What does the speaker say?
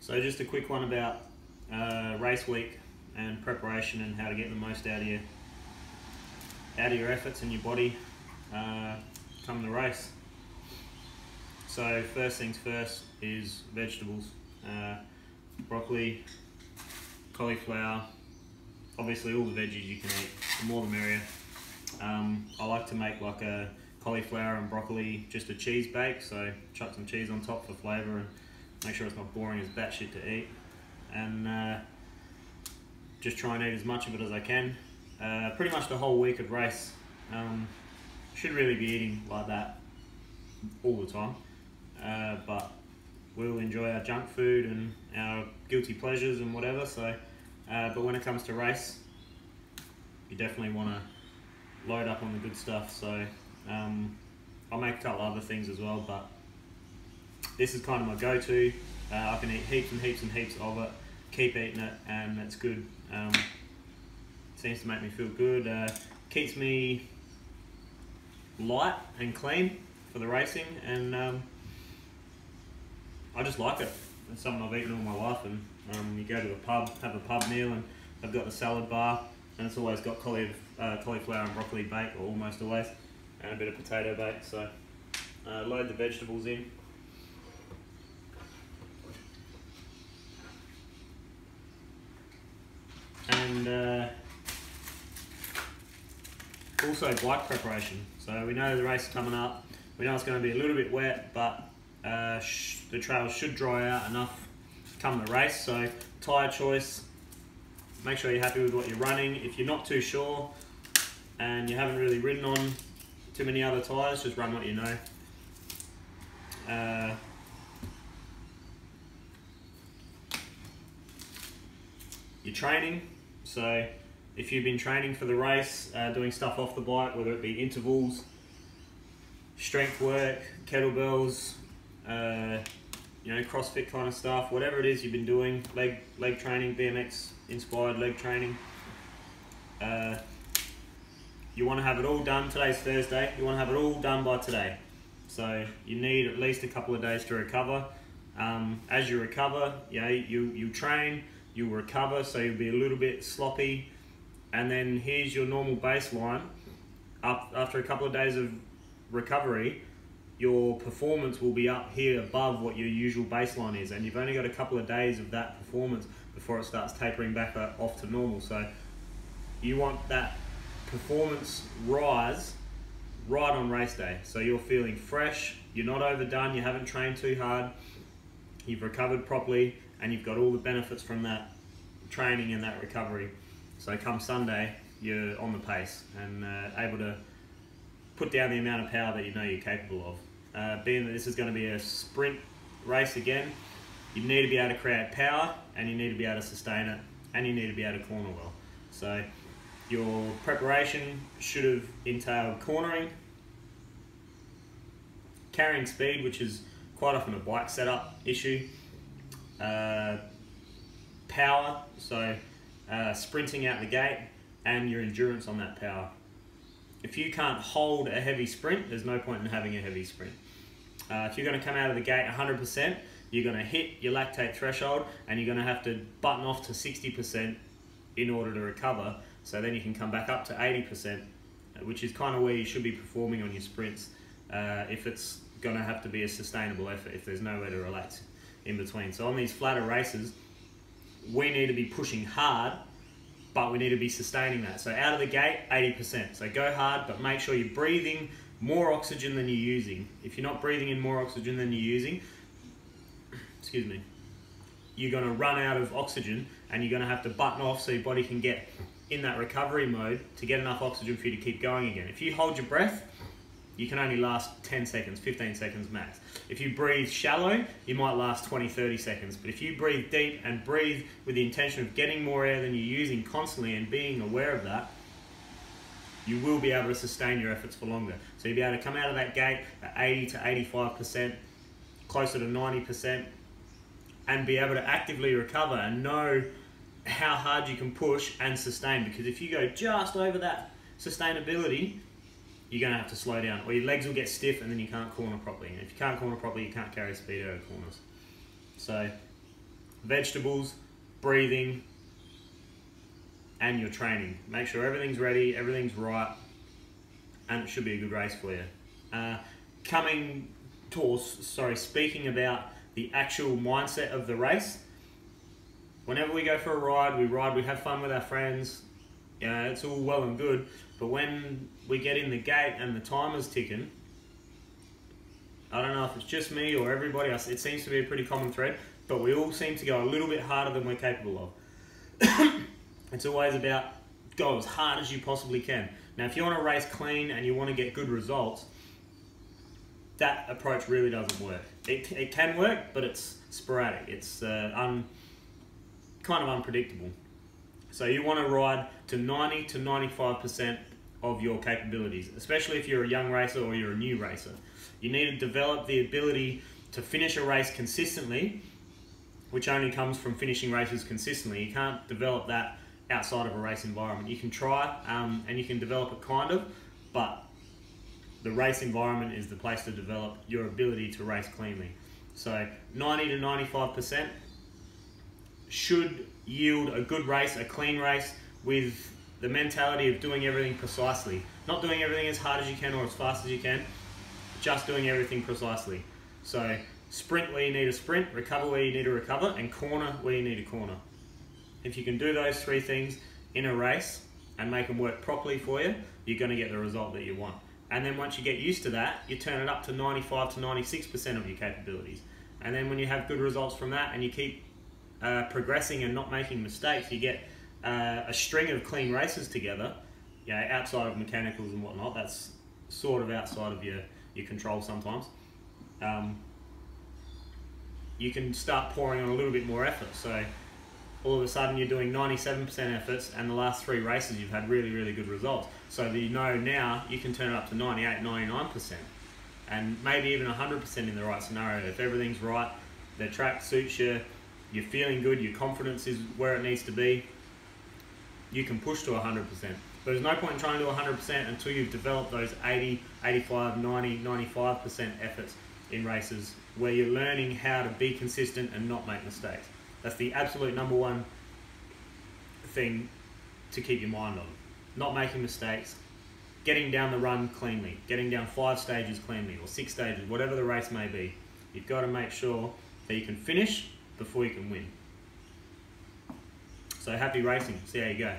So just a quick one about race week and preparation and how to get the most out of your efforts and your body come the race. So first things first is vegetables, broccoli, cauliflower, obviously all the veggies you can eat, the more the merrier. I like to make like a cauliflower and broccoli, just a cheese bake, so chuck some cheese on top for flavour and make sure it's not boring as batshit to eat, and just try and eat as much of it as I can. Pretty much the whole week of race, should really be eating like that all the time, but we'll enjoy our junk food and our guilty pleasures and whatever, so but when it comes to race, you definitely want to load up on the good stuff. So I'll make a couple other things as well, but this is kind of my go-to. I can eat heaps and heaps and heaps of it, keep eating it, and it's good. Seems to make me feel good, keeps me light and clean for the racing, and I just like it. It's something I've eaten all my life, and you go to a pub, have a pub meal, and I've got the salad bar, and it's always got cauliflower and broccoli bake, or almost always, and a bit of potato bake. So load the vegetables in. And also bike preparation. So we know the race is coming up, we know it's going to be a little bit wet, but the trails should dry out enough come the race. So tyre choice, make sure you're happy with what you're running. If you're not too sure and you haven't really ridden on too many other tyres, just run what you know. Your training, so if you've been training for the race, doing stuff off the bike, whether it be intervals, strength work, kettlebells, you know, CrossFit kind of stuff, whatever it is you've been doing, leg training, BMX inspired leg training, you want to have it all done. Today's Thursday, you want to have it all done by today. So you need at least a couple of days to recover. As you recover, you know, you train, you'll recover, so you'll be a little bit sloppy, and then here's your normal baseline. After a couple of days of recovery, your performance will be up here above what your usual baseline is, and you've only got a couple of days of that performance before it starts tapering back off to normal. So you want that performance rise right on race day, so you're feeling fresh, you're not overdone, you haven't trained too hard, you've recovered properly, and you've got all the benefits from that training and that recovery. So come Sunday, you're on the pace and able to put down the amount of power that you know you're capable of. Being that this is going to be a sprint race again, you need to be able to create power, and you need to be able to sustain it, and you need to be able to corner well. So your preparation should have entailed cornering, carrying speed, which is quite often a bike setup issue, power, so sprinting out the gate, and your endurance on that power. If you can't hold a heavy sprint, there's no point in having a heavy sprint. If you're going to come out of the gate 100%, you're going to hit your lactate threshold, and you're going to have to button off to 60% in order to recover, so then you can come back up to 80%, which is kind of where you should be performing on your sprints, if it's going to have to be a sustainable effort, if there's nowhere to relax in between. So on these flatter races, we need to be pushing hard, but we need to be sustaining that. So out of the gate, 80%. So go hard, but make sure you're breathing more oxygen than you're using. If you're not breathing in more oxygen than you're using, excuse me, you're going to run out of oxygen, and you're going to have to button off so your body can get in that recovery mode to get enough oxygen for you to keep going again. If you hold your breath, you can only last 10 seconds, 15 seconds max. If you breathe shallow, you might last 20, 30 seconds. But if you breathe deep and breathe with the intention of getting more air than you're using constantly and being aware of that, you will be able to sustain your efforts for longer. So you'll be able to come out of that gate at 80 to 85%, closer to 90%, and be able to actively recover and know how hard you can push and sustain. Because if you go just over that sustainability, you're going to have to slow down, or your legs will get stiff and then you can't corner properly. And if you can't corner properly, you can't carry speed out of corners. So vegetables, breathing, and your training. Make sure everything's ready, everything's right, and it should be a good race for you. Speaking about the actual mindset of the race, whenever we go for a ride, we have fun with our friends, it's all well and good, but when we get in the gate and the timer's ticking, I don't know if it's just me or everybody else, it seems to be a pretty common thread, but we all seem to go a little bit harder than we're capable of. It's always about go as hard as you possibly can. Now, if you want to race clean and you want to get good results, that approach really doesn't work. It can work, but it's sporadic. It's kind of unpredictable. So you want to ride to 90 to 95% of your capabilities, especially if you're a young racer or you're a new racer. You need to develop the ability to finish a race consistently, which only comes from finishing races consistently. You can't develop that outside of a race environment. You can try and you can develop it kind of, but the race environment is the place to develop your ability to race cleanly. So 90 to 95% should yield a good race, a clean race, with the mentality of doing everything precisely. Not doing everything as hard as you can or as fast as you can, just doing everything precisely. So sprint where you need a sprint, recover where you need to recover, and corner where you need to corner. If you can do those three things in a race and make them work properly for you, you're going to get the result that you want. And then once you get used to that, you turn it up to 95 to 96% of your capabilities. And then when you have good results from that and you keep progressing and not making mistakes, you get a string of clean races together, outside of mechanicals and whatnot. That's sort of outside of your control sometimes. You can start pouring on a little bit more effort. So all of a sudden you're doing 97% efforts, and the last three races you've had really, really good results. So that you know now you can turn it up to 98, 99%, and maybe even 100% in the right scenario. If everything's right, the track suits you, you're feeling good, your confidence is where it needs to be, you can push to 100%. But there's no point in trying to do 100% until you've developed those 80, 85, 90, 95% efforts in races where you're learning how to be consistent and not make mistakes. That's the absolute number one thing to keep your mind on. Not making mistakes, getting down the run cleanly, getting down 5 stages cleanly, or 6 stages, whatever the race may be. You've got to make sure that you can finish before you can win. So happy racing. See how you go.